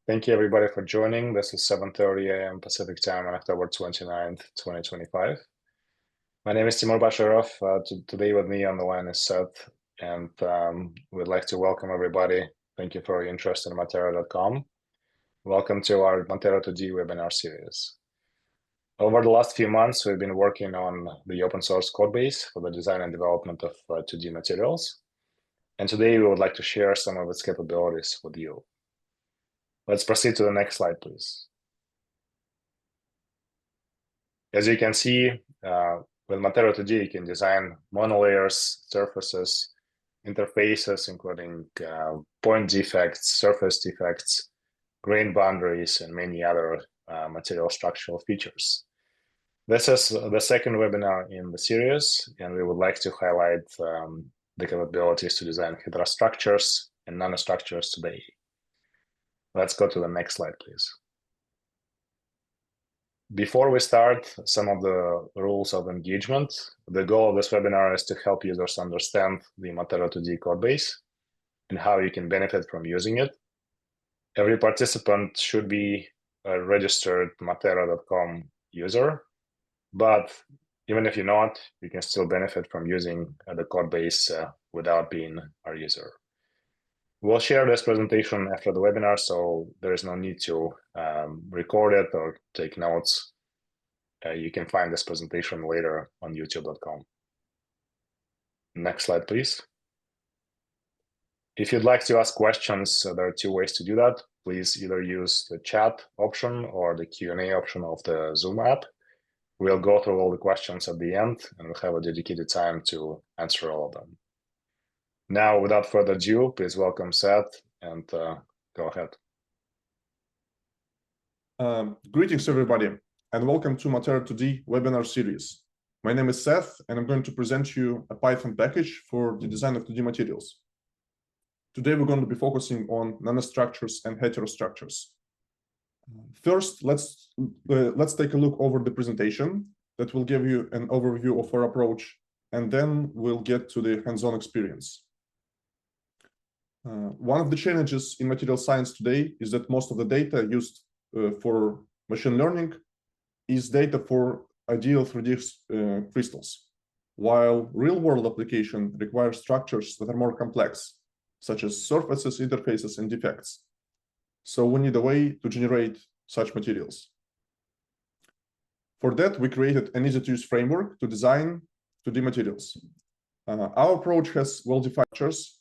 Thank you everybody for joining. This is 7:30 a.m. Pacific time on October 29th, 2025. My name is Timur Bashirov. Today with me on the line is Seth, and we'd like to welcome everybody. Thank you for your interest in Mat3ra.com. Welcome to our Mat3ra 2D webinar series. Over the last few months, we've been working on the open source code base for the design and development of 2D materials. And today we would like to share some of its capabilities with you. Let's proceed to the next slide, please. As you can see, with Mat3ra 2D, you can design monolayers, surfaces, interfaces, including point defects, surface defects, grain boundaries, and many other material structural features. This is the second webinar in the series, and we would like to highlight the capabilities to design heterostructures and nanostructures today. Let's go to the next slide, please. Before we start, some of the rules of engagement. The goal of this webinar is to help users understand the Mat3ra 2D codebase and how you can benefit from using it. Every participant should be a registered Mat3ra.com user, but even if you're not, you can still benefit from using the codebase without being our user. We'll share this presentation after the webinar, so there is no need to record it or take notes. You can find this presentation later on youtube.com. Next slide, please. If you'd like to ask questions, there are two ways to do that. Please either use the chat option or the Q&A option of the Zoom app. We'll go through all the questions at the end, and we'll have a dedicated time to answer all of them. Now, without further ado, please welcome Seth, and go ahead. Greetings, everybody, and welcome to Mat3ra 2D webinar series. My name is Seth, and I'm going to present you a Python package for the design of 2D materials. Today, we're going to be focusing on nanostructures and heterostructures. First, let's take a look over the presentation that will give you an overview of our approach, and then we'll get to the hands-on experience. One of the challenges in material science today is that most of the data used for machine learning is data for ideal 3D crystals, while real-world application requires structures that are more complex, such as surfaces, interfaces, and defects. So we need a way to generate such materials. For that, we created an easy-to-use framework to design 2D materials. Our approach has well-defined structures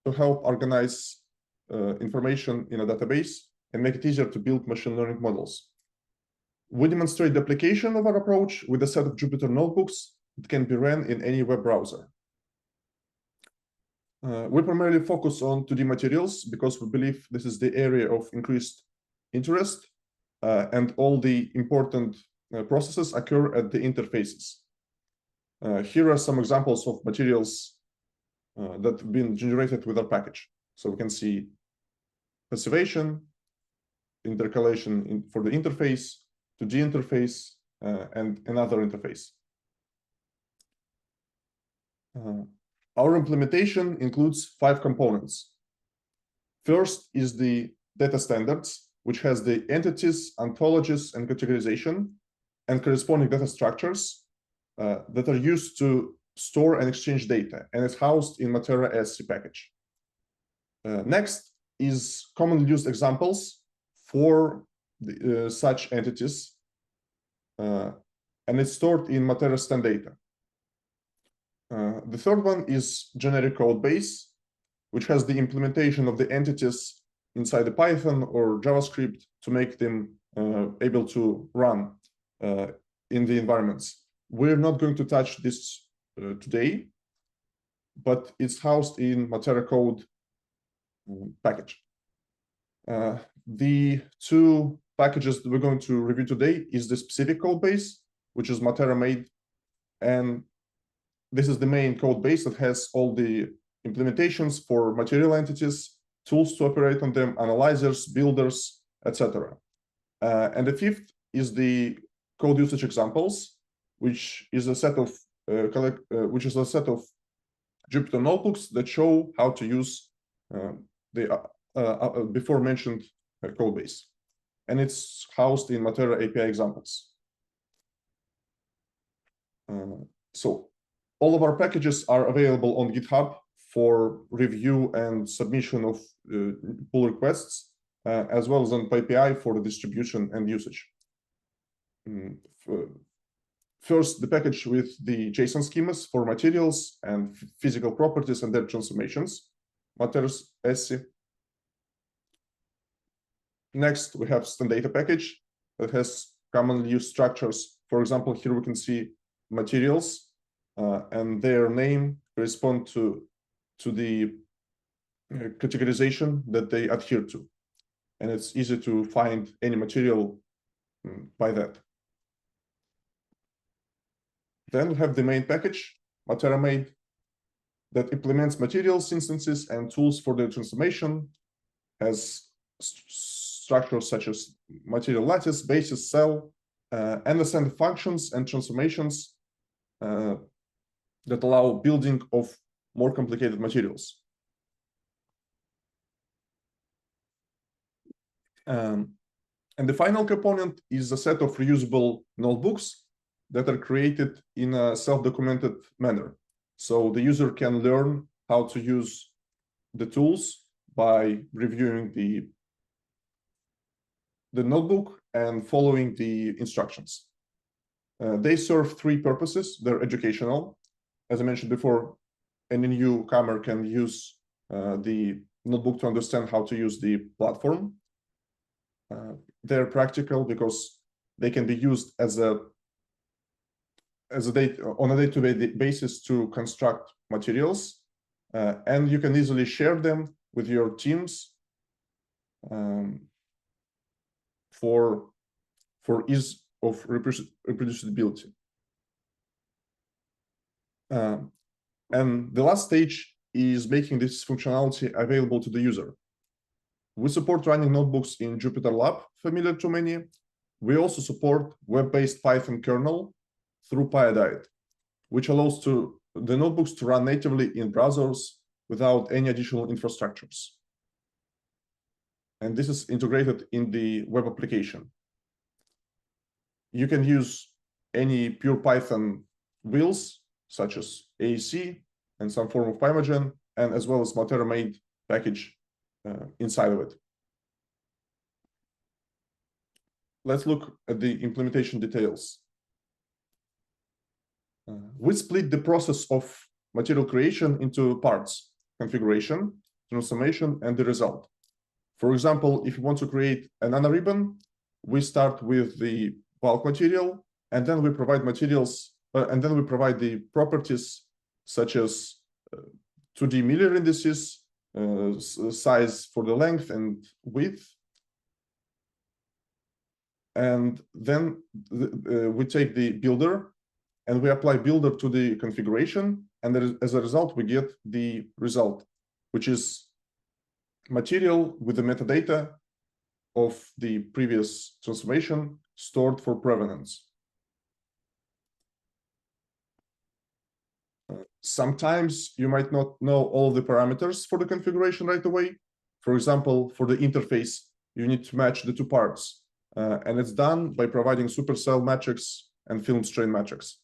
to help organize information in a database and make it easier to build machine learning models. We demonstrate the application of our approach with a set of Jupyter notebooks that can be run in any web browser. We primarily focus on 2D materials because we believe this is the area of increased interest, and all the important processes occur at the interfaces. Here are some examples of materials that have been generated with our package. So we can see passivation, intercalation for the interface, 2D interface, and another interface. Our implementation includes 5 components. First is the data standards, which has the entities, ontologies, and categorization, and corresponding data structures that are used to store and exchange data, and is housed in Mat3ra SC package. Next is commonly used examples for such entities, and it's stored in Mat3ra stand data. The third one is generic code base, which has the implementation of the entities inside the Python or JavaScript to make them able to run in the environments. We're not going to touch this today, but it's housed in Mat3ra code package. The 2 packages that we're going to review today is the specific code base, which is Mat3ra made, and this is the main code base that has all the implementations for material entities, tools to operate on them, analyzers, builders, etc. And the 5th is the code usage examples, which is a set of Jupyter notebooks that show how to use the before mentioned code base, and it's housed in Mat3ra API examples. So all of our packages are available on GitHub for review and submission of pull requests, as well as on API for the distribution and usage. First, the package with the JSON schemas for materials and physical properties and their transformations, Mat3ra's SC. Next, we have Standata package that has commonly used structures. For example, here we can see materials and their name correspond to the categorization that they adhere to. And it's easy to find any material by that. Then we have the main package, Mat3ra made, that implements materials, instances, and tools for their transformation, has structures such as material lattice, basis, cell, understand the functions and transformations that allow building of more complicated materials. And the final component is a set of reusable notebooks that are created in a self-documented manner. So the user can learn how to use the tools by reviewing the notebook and following the instructions. They serve three purposes. They're educational. As I mentioned before, any newcomer can use the notebook to understand how to use the platform. They're practical because they can be used on a day-to-day basis to construct materials, and you can easily share them with your teams for ease of reproducibility. And the last stage is making this functionality available to the user. We support running notebooks in Jupyter Lab, familiar to many. We also support web-based Python kernel through PyDiet, which allows the notebooks to run natively in browsers without any additional infrastructures. And this is integrated in the web application. You can use any pure Python wheels, such as AEC and some form of Pymogen, and as well as Mat3ra made package inside of it. Let's look at the implementation details. We split the process of material creation into parts: configuration, transformation, and the result. For example, if you want to create a nanoribbon, we start with the bulk material, and then we provide materials, and then we provide the properties such as 2D Miller indices, size for the length and width. And then we take the builder and we apply builder to the configuration. And as a result, we get the result, which is material with the metadata of the previous transformation stored for provenance. Sometimes you might not know all the parameters for the configuration right away. For example, for the interface, you need to match the two parts. And it's done by providing supercell matrix and film strain matrix.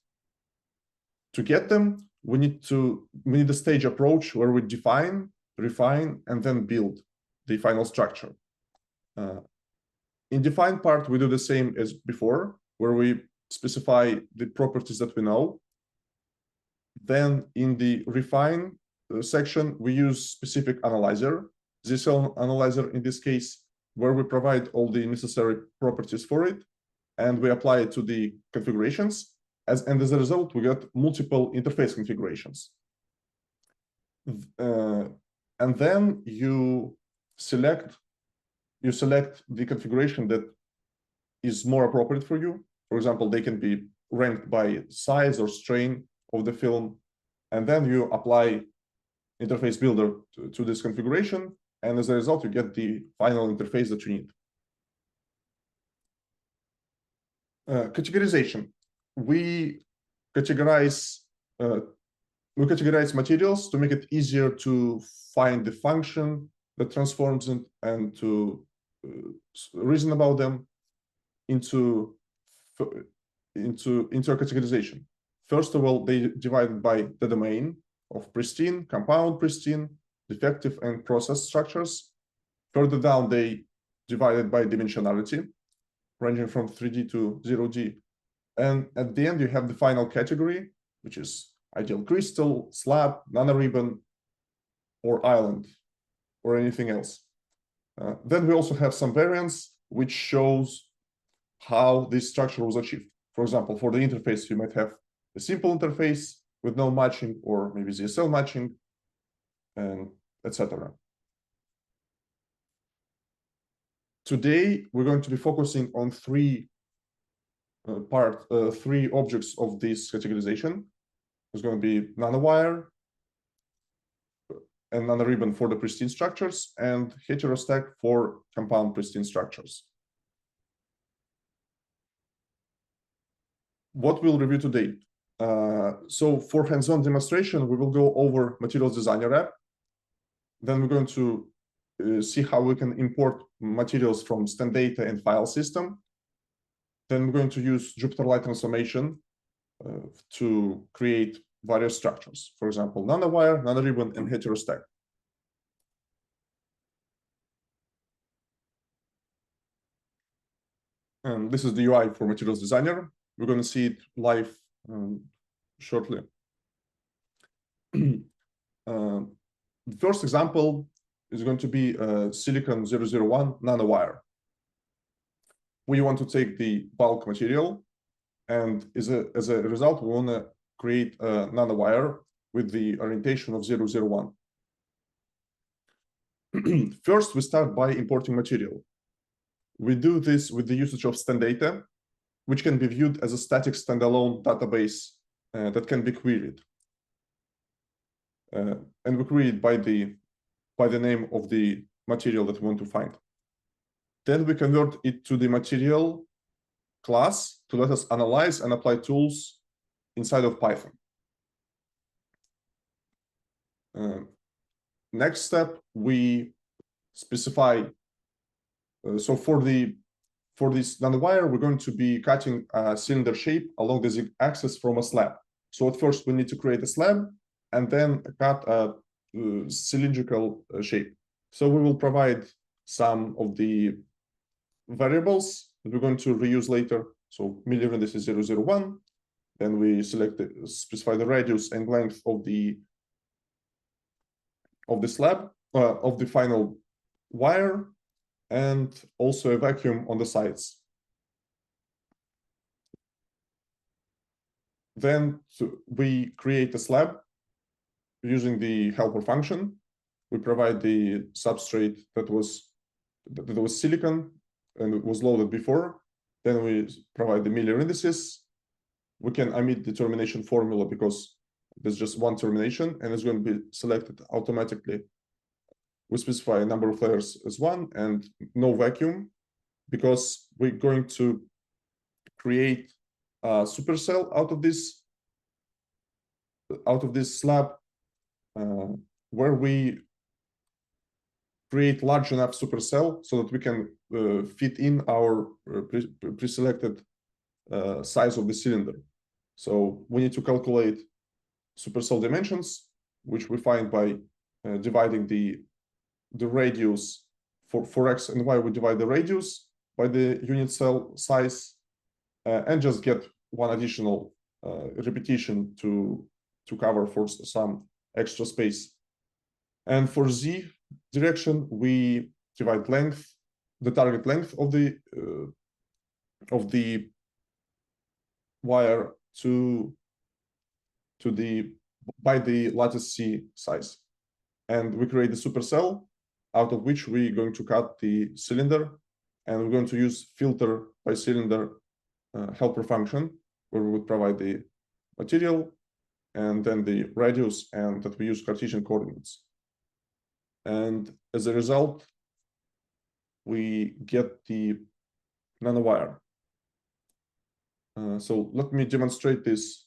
To get them, we need a stage approach where we define, refine, and then build the final structure. In define part, we do the same as before, where we specify the properties that we know. Then in the refine section, we use specific analyzer, ZCL analyzer in this case, where we provide all the necessary properties for it, and we apply it to the configurations. And as a result, we get multiple interface configurations. And then you select the configuration that is more appropriate for you. For example, they can be ranked by size or strain of the film, and then you apply interface builder to this configuration, and as a result, you get the final interface that you need. Categorization. We categorize materials to make it easier to find the function that transforms it and to reason about them into a categorization. First of all, they divided by the domain of pristine, compound pristine, defective, and process structures. Further down, they divided by dimensionality, ranging from 3D to 0D. And at the end, you have the final category, which is ideal crystal, slab, nanoribbon, or island, or anything else. Then we also have some variants, which shows how this structure was achieved. For example, for the interface, you might have a simple interface with no matching, or maybe ZSL matching, and etc. Today, we're going to be focusing on three objects of this categorization. There's going to be nanowire and nanoribbon for the pristine structures, and heterostack for compound pristine structures. What we'll review today. So for hands-on demonstration, we will go over Materials Designer app. Then we're going to see how we can import materials from Stendata and file system. Then we're going to use Jupyter Light transformation to create various structures. For example, nanowire, nanoribbon, and heterostack. And this is the UI for Materials Designer. We're going to see it live shortly. The first example is going to be silicon 001 nanowire. We want to take the bulk material, and as a result, we want to create a nanowire with the orientation of 001. First, we start by importing material. We do this with the usage of Stendata, which can be viewed as a static standalone database that can be queried. And we query it by the name of the material that we want to find. Then we convert it to the material class to let us analyze and apply tools inside of Python. Next step, we specify. So for this nanowire, we're going to be cutting a cylinder shape along the z-axis from a slab. So at first, we need to create a slab and then cut a cylindrical shape. So we will provide some of the variables that we're going to reuse later. So milliround is 001. Then we specify the radius and length of the slab, of the final wire, and also a vacuum on the sides. Then we create a slab using the helper function. We provide the substrate that was silicon and it was loaded before. Then we provide the Miller indices. We can omit the termination formula because there's just one termination and it's going to be selected automatically. We specify a number of layers as one and no vacuum because we're going to create a supercell out of this slab where we create large enough supercell so that we can fit in our pre-selected size of the cylinder. So we need to calculate supercell dimensions, which we find by dividing the radius for x and y. We divide the radius by the unit cell size and just get one additional repetition to cover for some extra space. And for z direction, we divide the target length of the wire by the lattice C size. And we create the supercell out of which we're going to cut the cylinder, and we're going to use filter by cylinder helper function, where we would provide the material and then the radius, and that we use Cartesian coordinates. And as a result, we get the nanowire. So let me demonstrate this.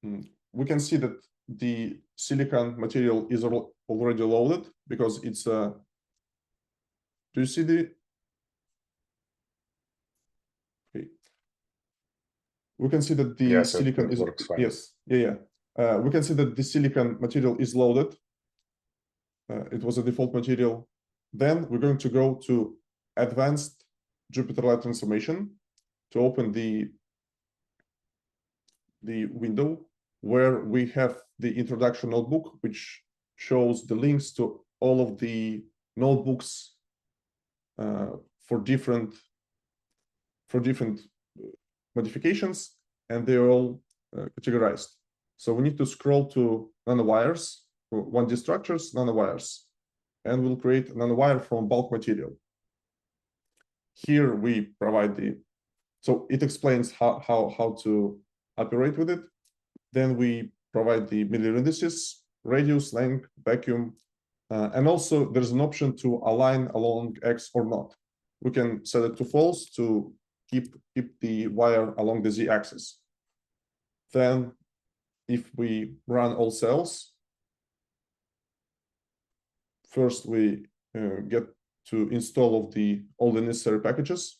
We can see that the silicon material is already loaded because it's a. Do you see the? Okay. We can see that the Yes, silicon it is works fine. yes, yeah. We can see that the silicon material is loaded. It was a default material. Then we're going to go to advanced Jupyter Light transformation to open the window where we have the introduction notebook, which shows the links to all of the notebooks for different modifications, and they're all categorized. So we need to scroll to nanowires, 1D structures, nanowires, and we'll create a nanowire from bulk material. Here we provide so it explains how to operate with it. Then we provide the Miller indices, radius, length, vacuum, and also there's an option to align along X or not. We can set it to false to keep the wire along the Z-axis. Then if we run all cells, first we get to install all the necessary packages.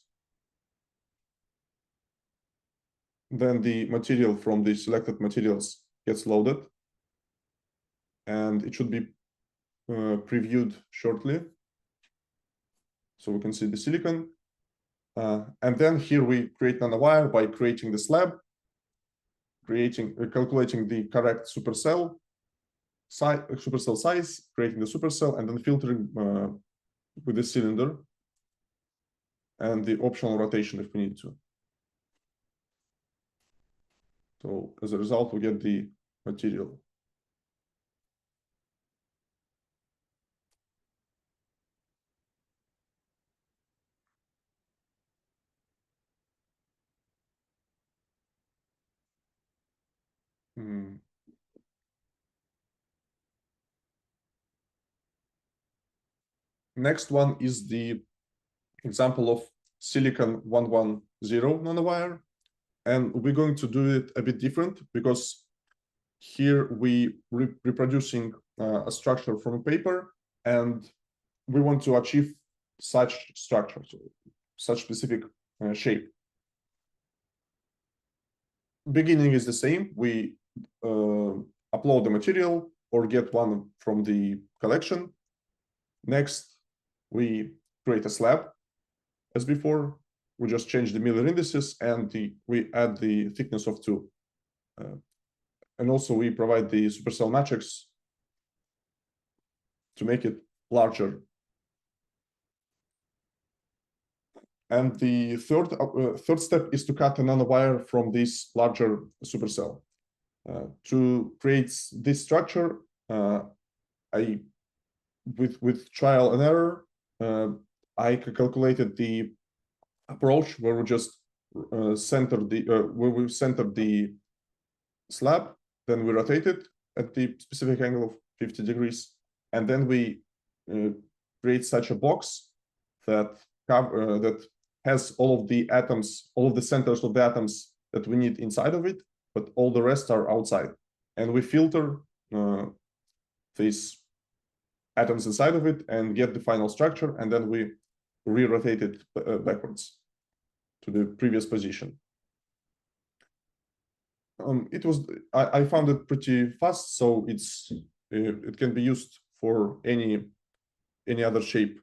Then the material from the selected materials gets loaded, and it should be previewed shortly. So we can see the silicon. And then here we create nanowire by creating the slab, calculating the correct supercell size, creating the supercell, and then filtering with the cylinder and the optional rotation if we need to. So as a result, we get the material. Next one is the example of silicon 110 nanowire. And we're going to do it a bit different because here we reproducing a structure from a paper, and we want to achieve such structure, such specific shape. Beginning is the same. We upload the material or get one from the collection. Next, we create a slab. As before, we just change the Miller indices and we add the thickness of 2. And also we provide the supercell matrix to make it larger. And the third step is to cut a nanowire from this larger supercell. To create this structure, with trial and error, I calculated the approach where we just center the slab, then we rotate it at the specific angle of 50 degrees, and then we create such a box that has all of the atoms, all of the centers of the atoms that we need inside of it, but all the rest are outside. And we filter these atoms inside of it and get the final structure, and then we re-rotate it backwards to the previous position. I found it pretty fast, so it can be used for any other shape.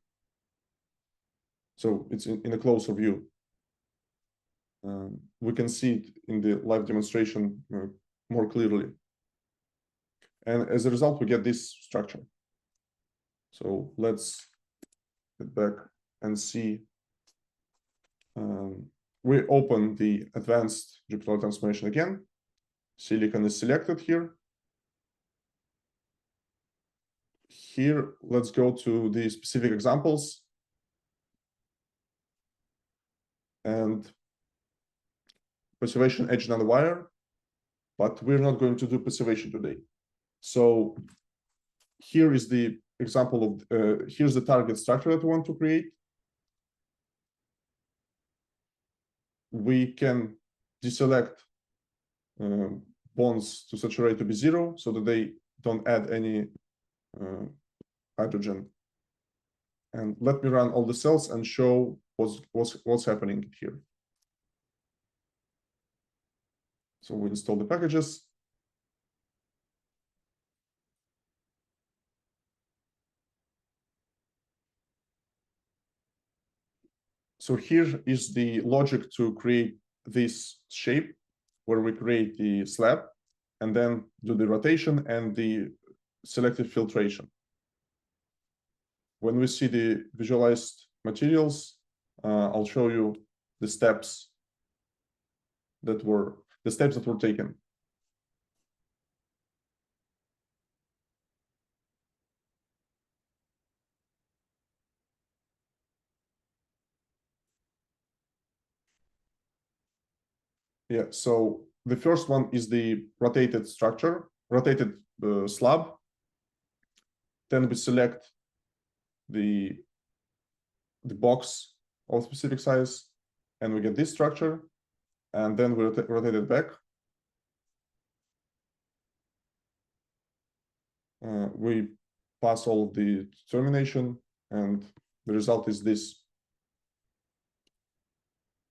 So it's in a closer view. We can see it in the live demonstration more clearly. And as a result, we get this structure. So let's get back and see. We open the advanced Jupyter transformation again. Silicon is selected here. Here, let's go to the specific examples. And passivation edge nanowire, but we're not going to do passivation today. So here is the example of, here's the target structure that we want to create. We can deselect bonds to saturate to be 0 so that don't add any hydrogen. And let me run all the cells and show what's happening here. So we install the packages. So here is the logic to create this shape where we create the slab and then do the rotation and the selective filtration. When we see the visualized materials, I'll show you the steps that were taken. Yeah, so the first one is the rotated structure, rotated slab. Then we select the box of specific size, and we get this structure, and then we rotate it back. We pass all of the termination, and the result is this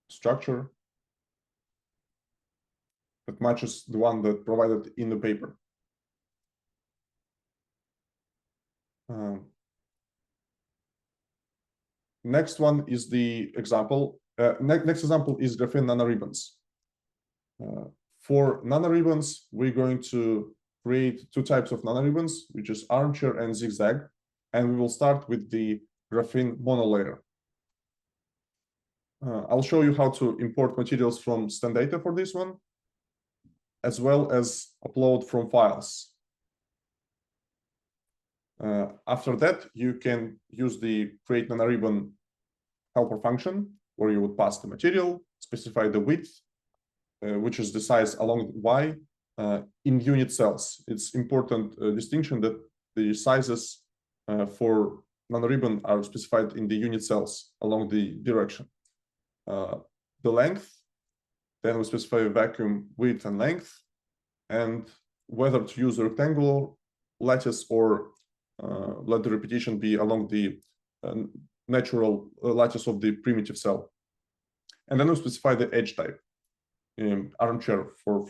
structure that matches the one that provided in the paper. Next one is the example. Next example is graphene nanoribbons. For nanoribbons, we're going to create two types of nanoribbons, which is armchair and zigzag. And we will start with the graphene monolayer. I'll show you how to import materials from Stendata for this one, as well as upload from files. After that, you can use the create nanoribbon helper function, where you would pass the material, specify the width, which is the size along Y in unit cells. It's important distinction that the sizes for nanoribbon are specified in the unit cells along the direction. The length, then we specify vacuum width and length, and whether to use a rectangular lattice or let the repetition be along the natural lattice of the primitive cell. And then we specify the edge type, armchair for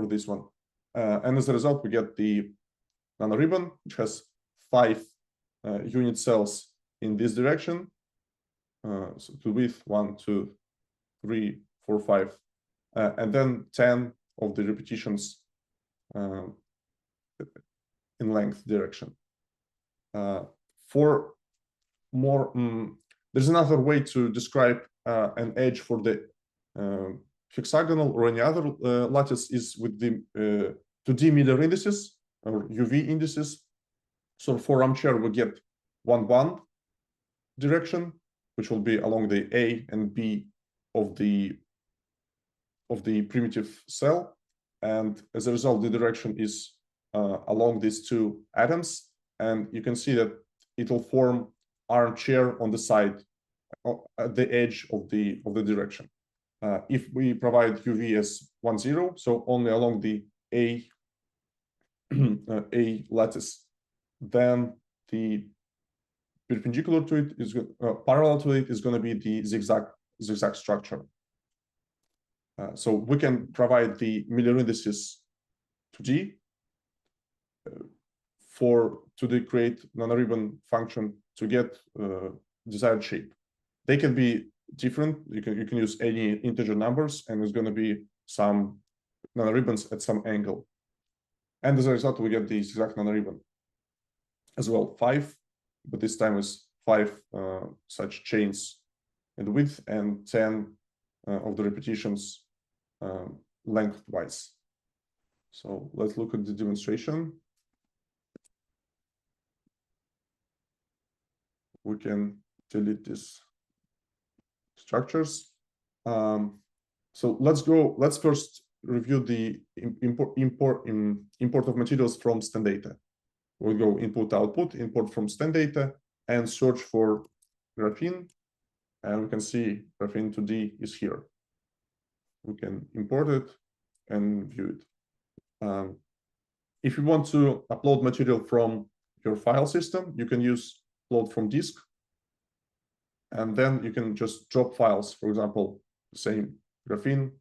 this one. And as a result, we get the nanoribbon, which has 5 unit cells in this direction. So to width 1, 2, 3, 4, 5, and then 10 of the repetitions in length direction. For more, there's another way to describe an edge for the hexagonal or any other lattice is with the 2D Miller indices or UV indices. So for armchair, we get 1, 1 direction, which will be along the A and B of the primitive cell. And as a result, the direction is along these two atoms. And you can see that it will form armchair on the side at the edge of the direction. If we provide UV as 1, 0, so only along the A lattice, then the perpendicular to it is parallel to it is going to be the zigzag structure. So we can provide the Miller indices to G to the create nanoribbon function to get desired shape. They can be different. You can use any integer numbers, and there's going to be some nanoribbons at some angle. And as a result, we get the zigzag nanoribbon as well, 5, but this time is 5 such chains in width and 10 of the repetitions lengthwise. So let's look at the demonstration. We can delete these structures. So let's first review the import of materials from Stendata. We'll go input, output, import from Stendata, and search for graphene. And we can see graphene 2D is here. We can import it and view it. If you want to upload material from your file system, you can use upload from disk. And then you can just drop files. For example, the same graphene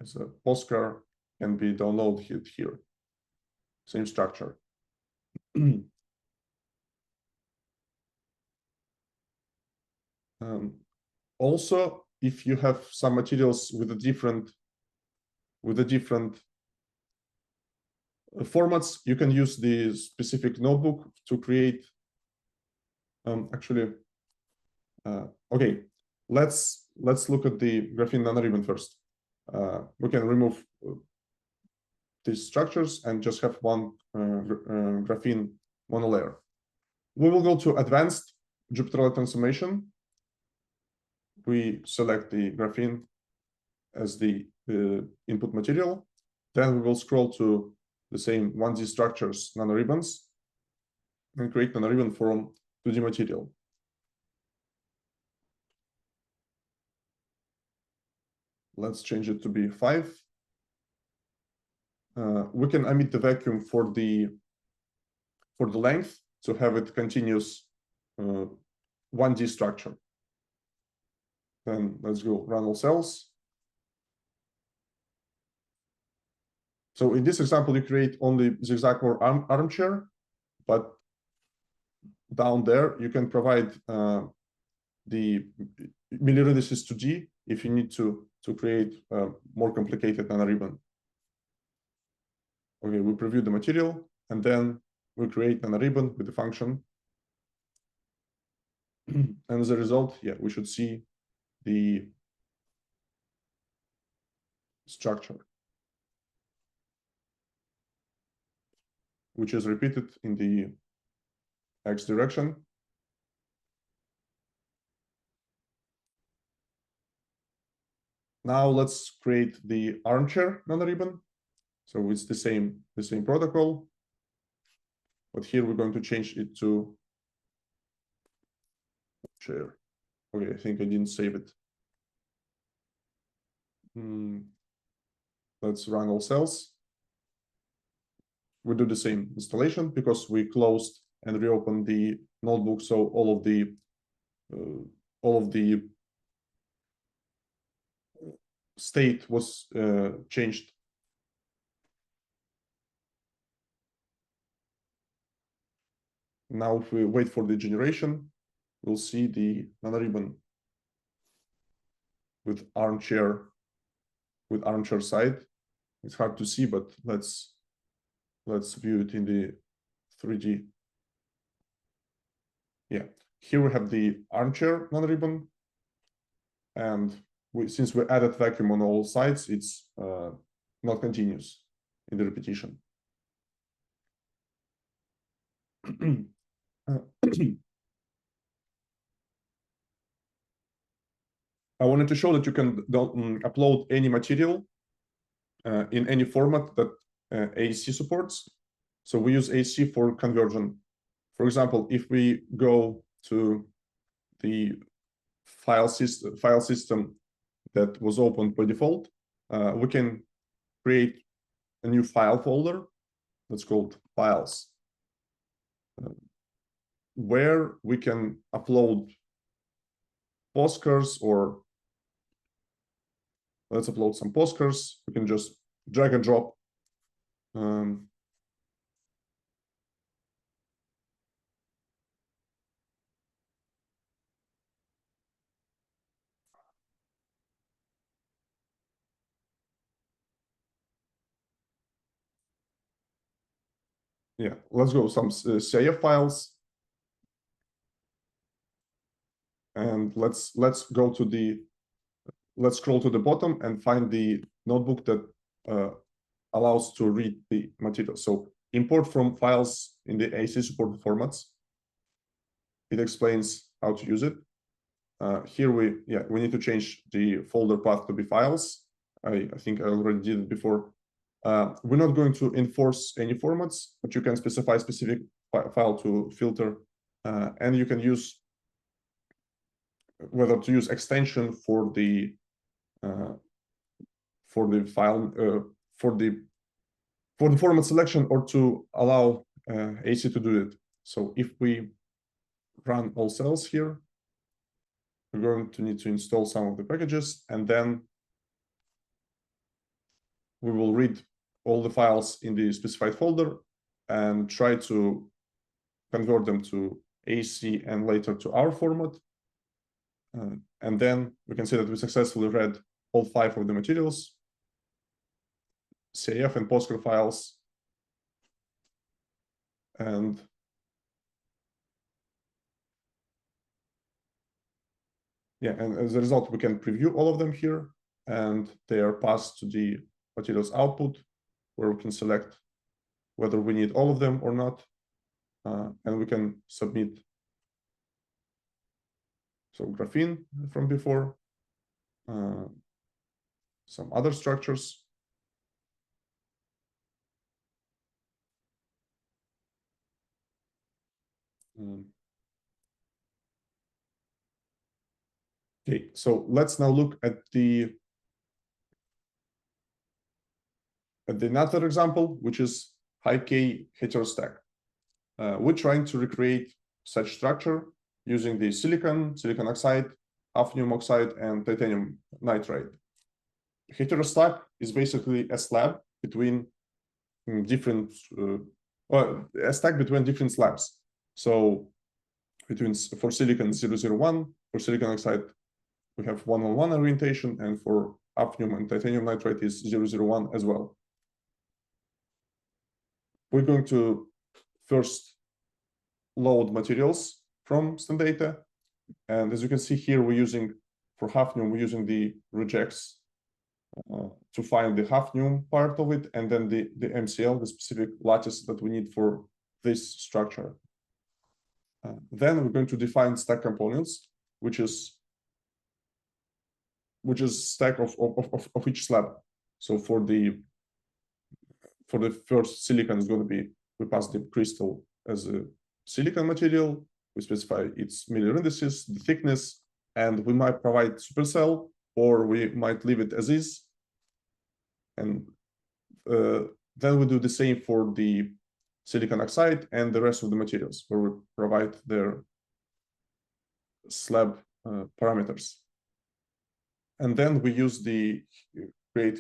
as a postcard can be downloaded here. Same structure. Also, if you have some materials with a different formats, you can use the specific notebook to create. Okay, let's look at the graphene nanoribbon first. We can remove these structures and just have one graphene monolayer. We will go to advanced Jupyter transformation. We select the graphene as the input material. Then we will scroll to the same 1D structures nanoribbons and create nanoribbon from 2D material. Let's change it to be 5. We can emit the vacuum for the length to have it continuous 1D structure. Then let's go run all cells. So in this example, you create only zigzag or armchair, but down there you can provide the milliradiuses to D if you need to create a more complicated nanoribbon. Okay, we preview the material and then we create nanoribbon with the function. And as a result, yeah, we should see the structure, which is repeated in the X direction. Now let's create the armchair nanoribbon. So it's the same protocol, but here we're going to change it to chair. Okay, I think I didn't save it. Let's run all cells. We do the same installation because we closed and reopened the notebook, so all of the state was changed. Now, if we wait for the generation, we'll see the nanoribbon with armchair side. It's hard to see, but let's view it in the 3D. Yeah, here we have the armchair nanoribbon, and since we added vacuum on all sides, it's not continuous in the repetition. I wanted to show that you can upload any material in any format that AEC supports. So we use AEC for conversion. For example, if we go to the file system that was opened by default, we can create a new file folder that's called files, where we can upload postcards, or let's upload some postcards. We can just drag and drop yeah, let's go some CIF files, and let's scroll to the bottom and find the notebook that allows to read the material. So import from files in the AEC supported formats. It explains how to use it. Here we need to change the folder path to be files. I think I already did it before. We're not going to enforce any formats, but you can specify specific file to filter, and you can use whether to use extension for the file for the for the format selection or to allow AC to do it. So if we run all cells here, we're going to need to install some of the packages, and then we will read all the files in the specified folder and try to convert them to AC and later to our format. And then we can see that we successfully read all 5 of the materials, CIF and PostgreSQL files. And yeah, and as a result, we can preview all of them here, and they are passed to the materials output, where we can select whether we need all of them or not, and we can submit. So graphene from before, some other structures. Okay, so let's now look at the Mat3ra example, which is high-K heterostack. We're trying to recreate such structure using the silicon oxide, hafnium oxide, and titanium nitride. Heterostack is basically a slab between different, a stack between different slabs. So for silicon 001, for silicon oxide, we have 111 orientation, and for hafnium and titanium nitride is 001 as well. We're going to first load materials from Stendata. And as you can see here, for hafnium, we're using the regex to find the hafnium part of it, and then the MCL, the specific lattice that we need for this structure. Then we're going to define stack components, which is stack of each slab. So for the first silicon is going to be, we pass the crystal as a silicon material, we specify its Miller indices, the thickness, and we might provide supercell, or we might leave it as is. And then we do the same for the silicon oxide and the rest of the materials, where we provide their slab parameters. And then we use the create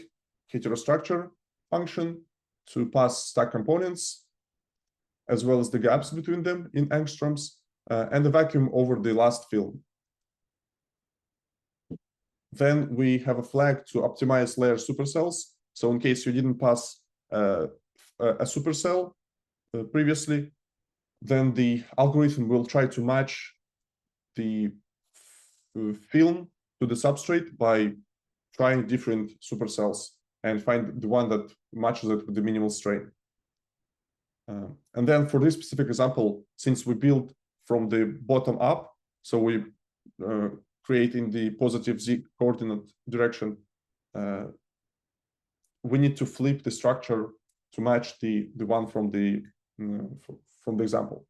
heterostructure function to pass stack components, as well as the gaps between them in angstroms, and the vacuum over the last fill. Then we have a flag to optimize layer supercells. So in case you didn't pass a supercell previously, then the algorithm will try to match the film to the substrate by trying different supercells and find the one that matches it with the minimal strain. And then for this specific example, since we build from the bottom up, so we create in the positive z coordinate direction, we need to flip the structure to match the one from the example.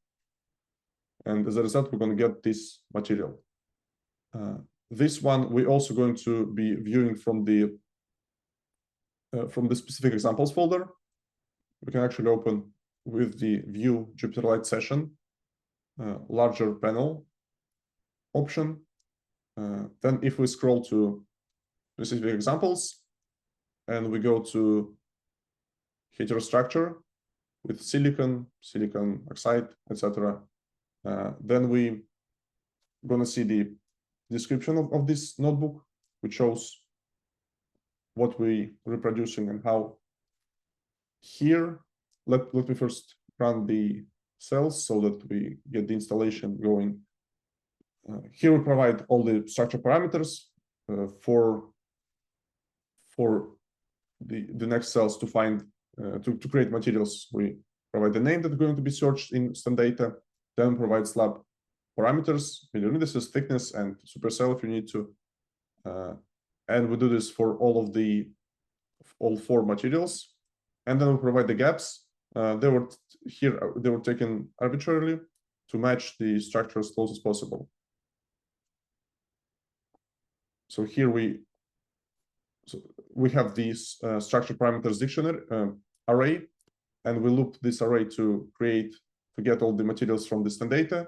And as a result, we're going to get this material. This one we're also going to be viewing from the specific examples folder. We can actually open with the view Jupyter Light session, larger panel option. Then if we scroll to specific examples and we go to heterostructure with silicon oxide, etc., then we're going to see the description of this notebook, which shows what we're reproducing and how. Here, let me first run the cells so that we get the installation going. Here we provide all the structure parameters for the next cells to find to create materials. We provide the name that's going to be searched in Stendata, then provide slab parameters, Miller indices, thickness, and supercell if you need to. And we do this for all 4 materials. And then we provide the gaps. They were taken arbitrarily to match the structure as close as possible. So here we have these structure parameters dictionary array and we loop this array to get all the materials from distant data,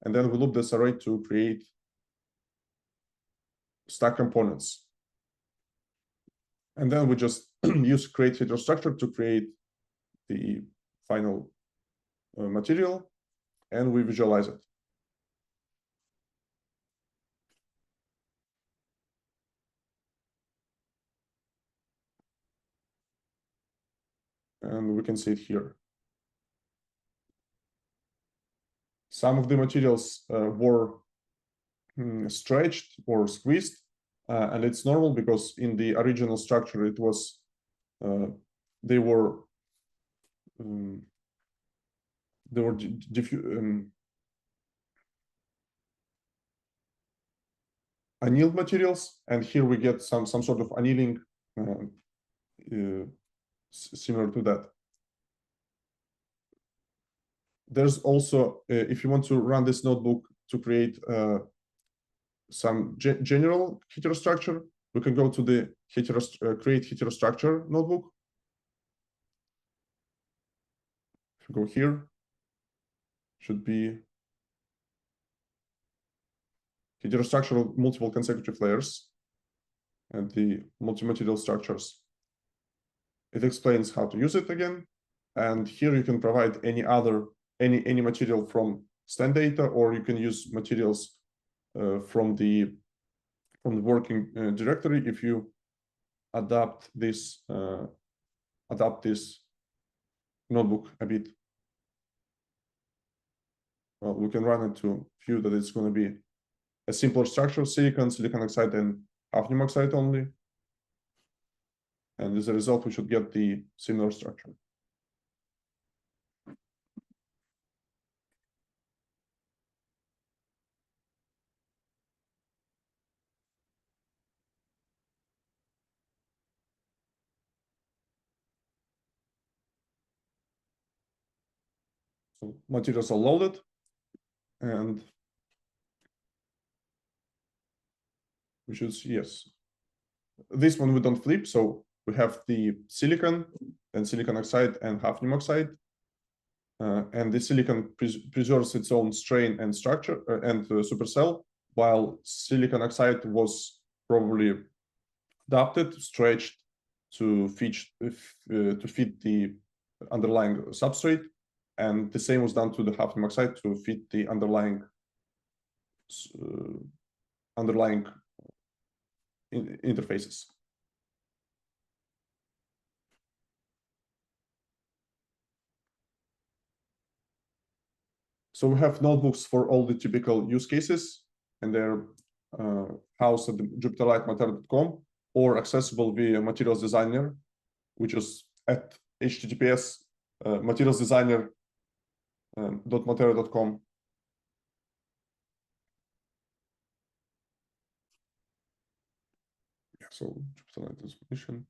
and then we loop this array to create stack components. And then we just use create heterostructure to create the final material, and we visualize it. And we can see it here. Some of the materials were stretched or squeezed, and it's normal because in the original structure it was they were annealed materials, and here we get some sort of annealing similar to that. There's also, if you want to run this notebook to create some general heterostructure, we can go to the create heterostructure notebook. If you go here, should be heterostructure of multiple consecutive layers and the multi-material structures. It explains how to use it again, and here you can provide any material from stand data, or you can use materials from the working directory if you adapt this notebook a bit. Well, we can run it to view that it's going to be a simpler structure: silicon oxide, and hafnium oxide only. And as a result, we should get the similar structure. So materials are loaded, and we should see, yes. This one we don't flip, so we have the silicon and silicon oxide and hafnium oxide, and the silicon preserves its own strain and structure and supercell, while silicon oxide was probably adapted, stretched to fit the underlying substrate, and the same was done to the hafnium oxide to fit the underlying interfaces. So we have notebooks for all the typical use cases, and they're housed at the JupyterLight-Mat3ra.com or accessible via Materials Designer, which is at https materialsdesigner.mat3ra.com. Yeah, so JupyterLight definition.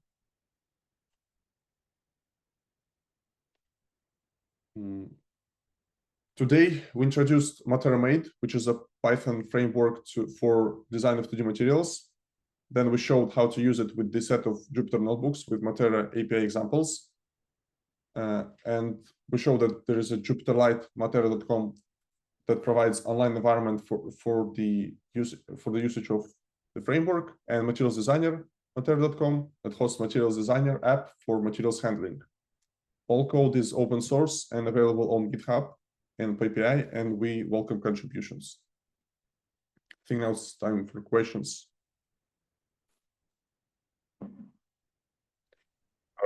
Today, we introduced Mat3ra Made, which is a Python framework for design of 2D materials. Then we showed how to use it with this set of Jupyter notebooks with Mat3ra API examples. And we showed that there is a JupyterLight-Mat3ra.com that provides online environment for the usage of the framework, and Materials Designer Mat3ra.com that hosts Materials Designer app for materials handling. All code is open source and available on GitHub and PyPI, and we welcome contributions. I think now it's time for questions. All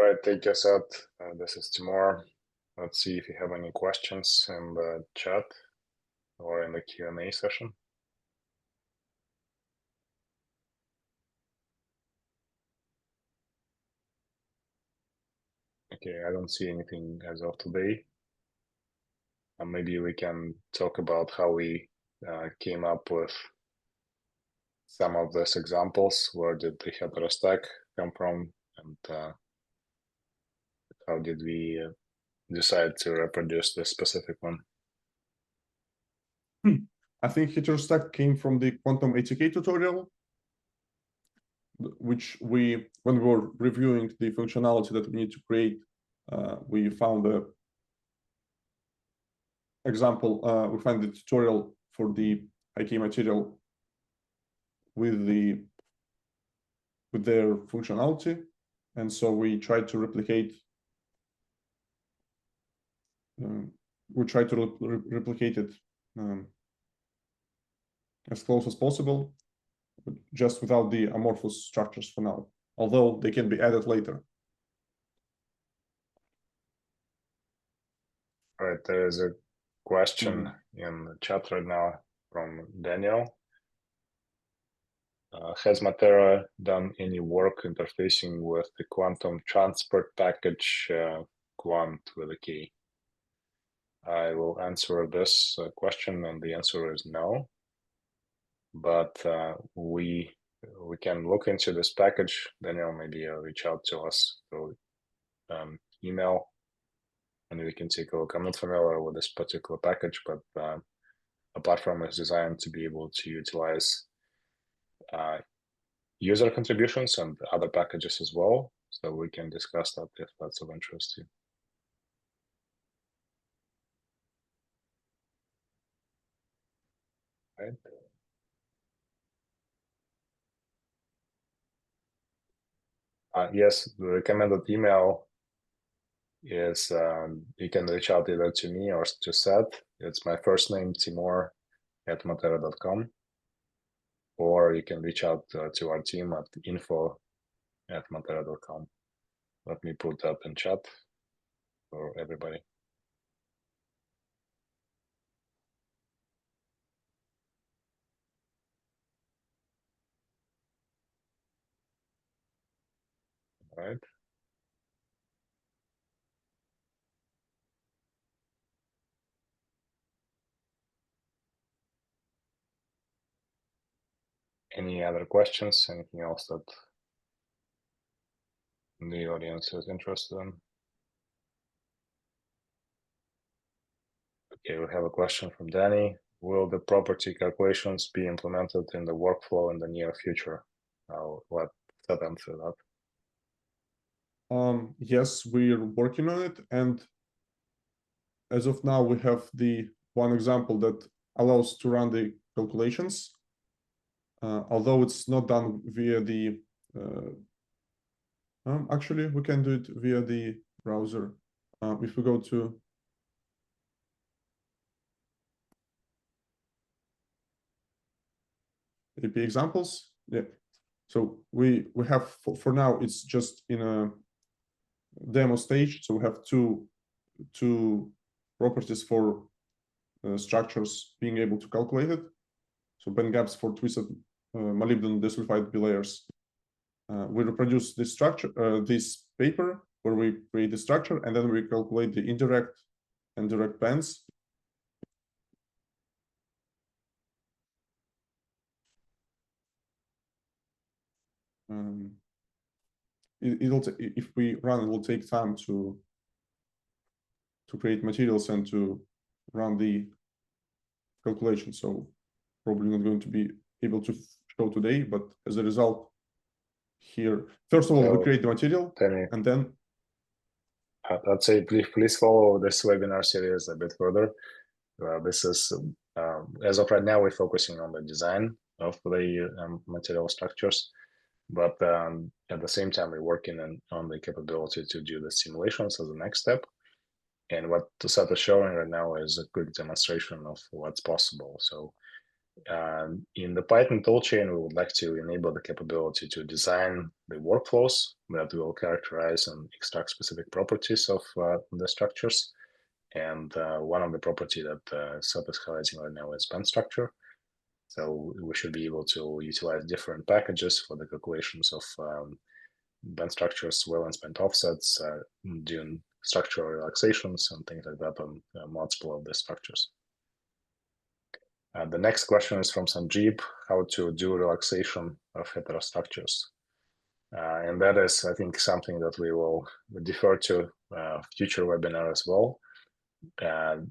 right, thank you, Seth. This is Timur. Let's see if you have any questions in the chat or in the Q&A session. Okay, I don't see anything as of today. Maybe we can talk about how we came up with some of these examples. Where did the Heterostack come from, and how did we decide to reproduce this specific one? I think Heterostack came from the Quantum ATK tutorial, which when we were reviewing the functionality that we need to create we found the example, we find the tutorial for the IK material with their functionality, and so we try to replicate replicate it as close as possible, but just without the amorphous structures for now, although they can be added later. All right, there is a question in the chat right now from Daniel. Has Mat3ra done any work interfacing with the quantum transport package quant with a key? I will answer this question, and the answer is no. But we can look into this package. Daniel, maybe reach out to us through email, and we can take a look. I'm not familiar with this particular package, but a platform is designed to be able to utilize user contributions and other packages as well, so we can discuss that if that's of interest to you. Right. Yes, the recommended email is you can reach out either to me or to Seth. It's my first name, Timur, at mat3ra.com, or you can reach out to our team at info@mat3ra.com. Let me put that in chat for everybody. All right. Any other questions? Anything else that the audience is interested in? Okay, we have a question from Danny. Will the property calculations be implemented in the workflow in the near future? What that answer that? Yes, we're working on it, and as of now, we have the one example that allows to run the calculations, although it's not done via the. Actually, we can do it via the browser. If we go to AP examples, yeah. So we have for now it's just in a demo stage. So we have two properties for structures being able to calculate it. So band gaps for twisted molybdenum disulfide bilayers. We reproduce this structure, this paper where we create the structure, and then we calculate the indirect and direct bands. If we run, it will take time to create materials and to run the calculation. So probably not going to be able to show today, but as a result, here, first of all, we create the material, and then I'd say please follow this webinar series a bit further. This is as of right now, we're focusing on the design of the material structures, but at the same time, we're working on the capability to do the simulations as the next step. And what Seth is showing right now is a quick demonstration of what's possible. So in the Python toolchain, we would like to enable the capability to design the workflows that will characterize and extract specific properties of the structures. And one of the property that Seth is highlighting right now is band structure. So we should be able to utilize different packages for the calculations of band structures, valence band offsets, doing structural relaxations and things like that on multiple of the structures. The next question is from Sanjeev, how to do relaxation of heterostructures. And that is, I think, something that we will defer to future webinar as well.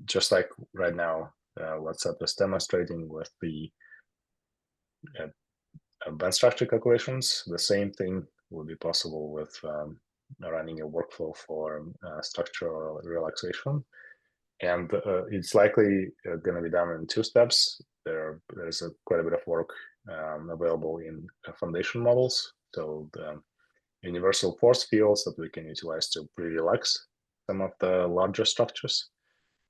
Just like right now, what Seth was demonstrating with the band structure calculations, the same thing will be possible with running a workflow for structural relaxation. And it's likely going to be done in 2 steps. There's quite a bit of work available in foundation models. So the universal force fields that we can utilize to pre-relax some of the larger structures.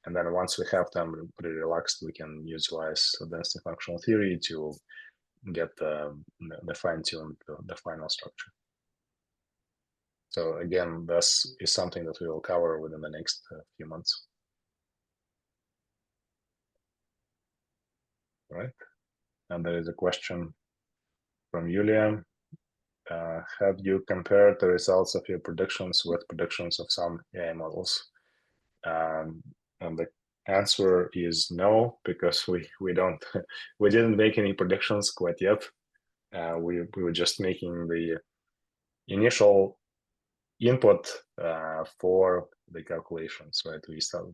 And then once we have them pre-relaxed, we can utilize density functional theory to get the fine-tuned the final structure. So again, this is something that we will cover within the next few months. Right. And there is a question from Yulia. Have you compared the results of your predictions with predictions of some AI models? And the answer is no, because we don't we didn't make any predictions quite yet. We were just making the initial input for the calculations, right?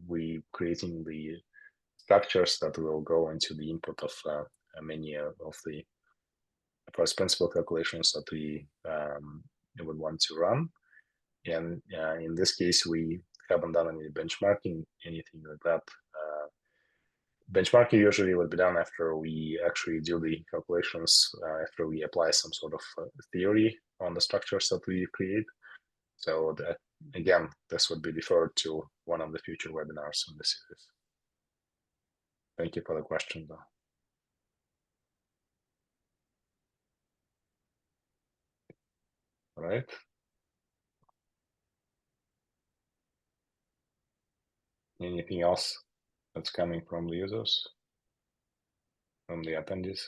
We creating the structures that will go into the input of many of the first principle calculations that we would want to run. And in this case, we haven't done any benchmarking, anything like that. Benchmarking usually would be done after we actually do the calculations, after we apply some sort of theory on the structures that we create. So that, again, this would be deferred to one of the future webinars in the series. Thank you for the question, though. All right. Anything else that's coming from the users, from the attendees?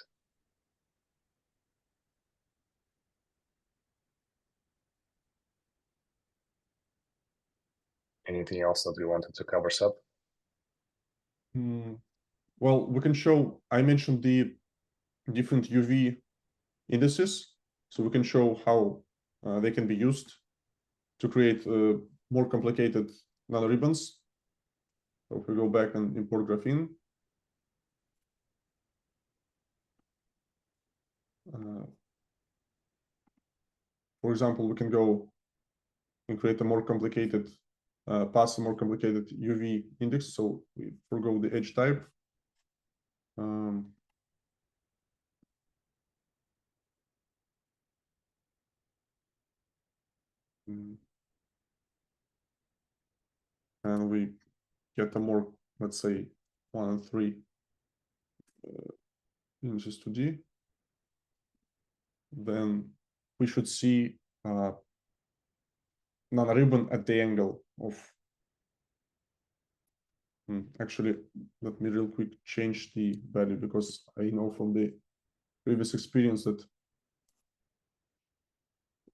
Anything else that we wanted to cover, Seb? Well, we can show, I mentioned the different UV indices, so we can show how they can be used to create more complicated nanoribbons. So if we go back and import graphene, for example, we can go and create a more complicated, pass a more complicated UV index. So we forgo the edge type. And we get a more, let's say, 1 and 3 inches to D. Then we should see nanoribbon at the angle of. Actually, let me real quick change the value, because I know from the previous experience that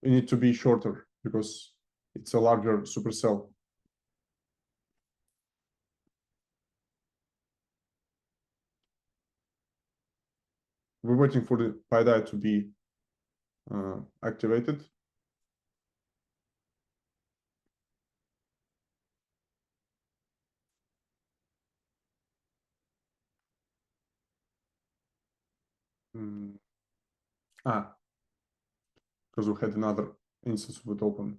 we need to be shorter because it's a larger supercell. We're waiting for the PyDie to be activated. Because we had another instance with open.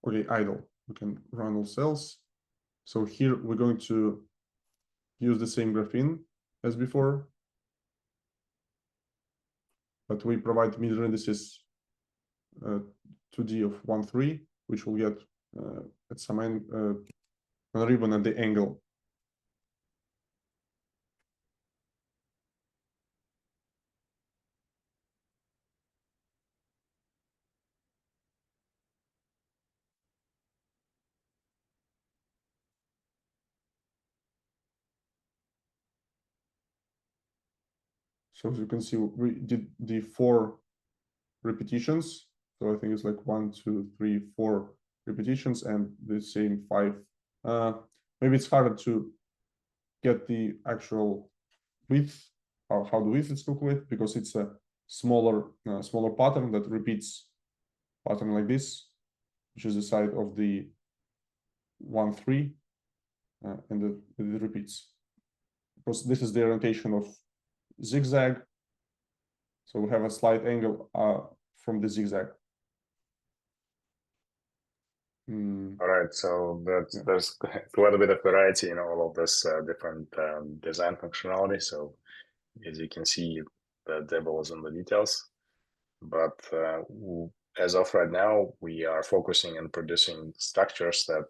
Okay, idle. We can run all cells. So here we're going to use the same graphene as before, but we provide middle indices 2D of 1, 3, which will get at some nanoribbon at the angle. So as you can see, we did the 4 repetitions. So I think it's like 1, 2, 3, 4 repetitions and the same 5. Maybe it's harder to get the actual width, how the width is calculated, because it's a smaller pattern that repeats pattern like this, which is the side of the 1, 3, and it repeats. Because this is the orientation of zigzag. So we have a slight angle from the zigzag. All right, so there's quite a bit of variety in all of this different design functionality. So as you can see, the devil is in the details. But as of right now, we are focusing on producing structures that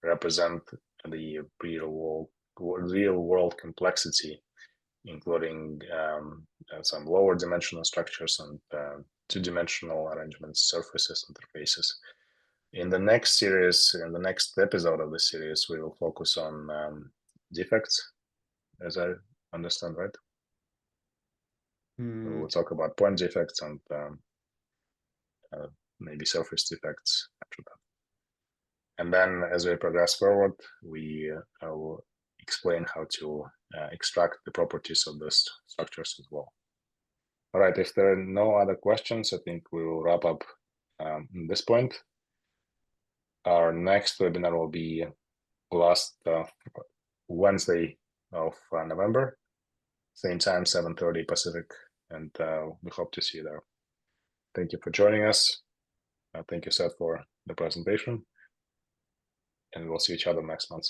represent the real world complexity, including some lower dimensional structures and two-dimensional arrangements, surfaces, interfaces. In the next series, in the next episode of the series, we will focus on defects, as I understand, right? We'll talk about point defects and maybe surface defects after that. And then as we progress forward, we will explain how to extract the properties of those structures as well. All right, if there are no other questions, I think we will wrap up at this point. Our next webinar will be last Wednesday of November, same time, 7:30 Pacific, and we hope to see you there. Thank you for joining us. Thank you, Seth, for the presentation, and we'll see each other next month.